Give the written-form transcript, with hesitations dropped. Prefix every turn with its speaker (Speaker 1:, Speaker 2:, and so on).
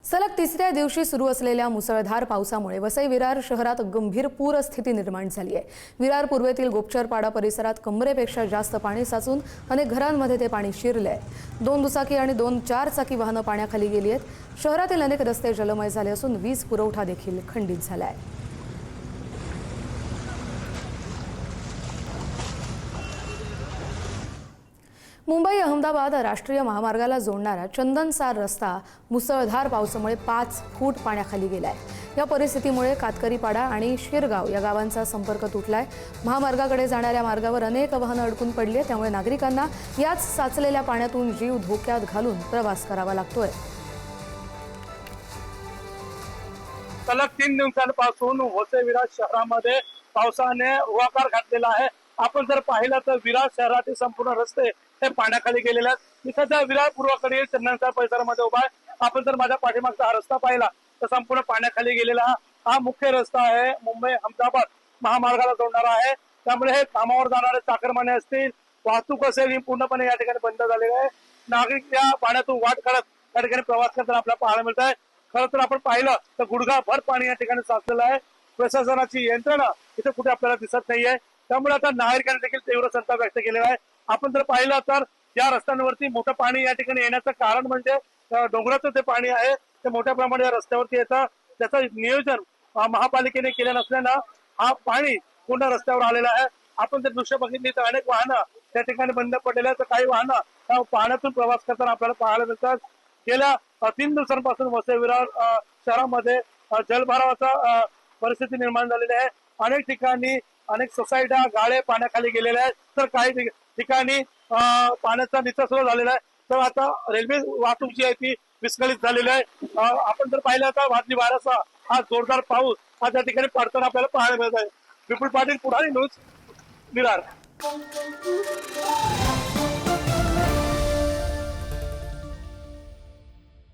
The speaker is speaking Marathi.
Speaker 1: सलग तिसऱ्या दिवशी सुरू असलेल्या मुसळधार पावसामुळे वसई विरार शहरात गंभीर पूरस्थिती निर्माण झाली आहे। विरार पूर्वेतील गोपचरपाडा परिसरात कमरेपेक्षा जास्त पाणी साचून अनेक घरांमध्ये ते पाणी शिरले आहे। 2 दुचाकी आणि 2 4-चाकी वाहनं पाण्याखाली गेली आहेत। शहरातील अनेक रस्ते जलमय झाले असून वीज पुरवठा देखील खंडित झाला आहे। मुंबई अहमदाबाद राष्ट्रीय महामार्गाला जोडणारा चंदनसार रस्ता मुसळधार पावसामुळे 5 फूट पाण्याखाली गेलाय। या परिस्थितीमुळे कातकरीपाडा आणि शिरगाव या गावांचा संपर्क तुटलाय। महामार्गाकडे जाणाऱ्या मार्गावर अनेक वाहनं अडकून पडली, त्यामुळे नागरिकांना याच साचलेल्या पाण्यातून जीव धोक्यात घालून प्रवास करावा लागतोय।
Speaker 2: सलग 3 दिवसांपासून वसई विरार शहरामध्ये पावसाने हुवाकार घातलेला आहे। आपण जर पाहिलं तर विरार शहरातील संपूर्ण रस्ते हे पाण्याखाली गेलेले आहेत। मी सध्या विरार पूर्वाकडील चंदनसार परिसरामध्ये उभा आहे। आपण जर माझ्या पाठीमागचा हा रस्ता पाहिला तर संपूर्ण पाण्याखाली गेलेला हा मुख्य रस्ता आहे। मुंबई अहमदाबाद महामार्गाला जोडणारा आहे। त्यामुळे हे कामावर जाणारे चाकरमाने असतील, वाहतूक असेल, ही पूर्णपणे या ठिकाणी बंद झालेली आहे। नागरिक या पाण्यातून वाट काढत या ठिकाणी प्रवास करताना आपल्याला पाहायला मिळत आहे। खरं तर आपण पाहिलं तर गुडघाभर पाणी या ठिकाणी साचलेलं आहे। प्रशासनाची यंत्रणा इथे कुठे आपल्याला दिसत नाहीये। त्यामुळे आता नागरिकांनी देखील तीव्र संताप व्यक्त केलेला आहे। आपण जर पाहिलं तर या रस्त्यांवरती मोठं पाणी या ठिकाणी येण्याचं कारण म्हणजे डोंगराचं जे पाणी आहे ते मोठ्या प्रमाणात या रस्त्यावरती येतं। त्याचं नियोजन महापालिकेने केलं नसल्यानं हा पाणी पूर्ण रस्त्यावर आलेला आहे। आपण जर दृश्य बघितली तर अनेक वाहनं त्या ठिकाणी बंद पडलेले आहेत, तर काही वाहनं पाण्यातून प्रवास करताना आपल्याला पाहायला मिळतात। गेल्या 3 दिवसांपासून वसई विरार शहरामध्ये जलभरावाचा परिस्थिती निर्माण झालेली आहे। अनेक ठिकाणी अनेक सोसायट्या गाळे पाण्याखाली गेलेल्या आहेत, तर काही ठिकाणी पाण्याचा निचरा सुरू झालेला आहे। तर आता रेल्वे वाहतूक जी आहे ती विस्कळीत झालेली आहे। आपण जर पाहिलं तर वादळी वाऱ्याचा हा जोरदार पाऊस हा त्या ठिकाणी पडताना आपल्याला पाहायला मिळत आहे। विपुल पाटील, पुढारी न्यूज, विरार।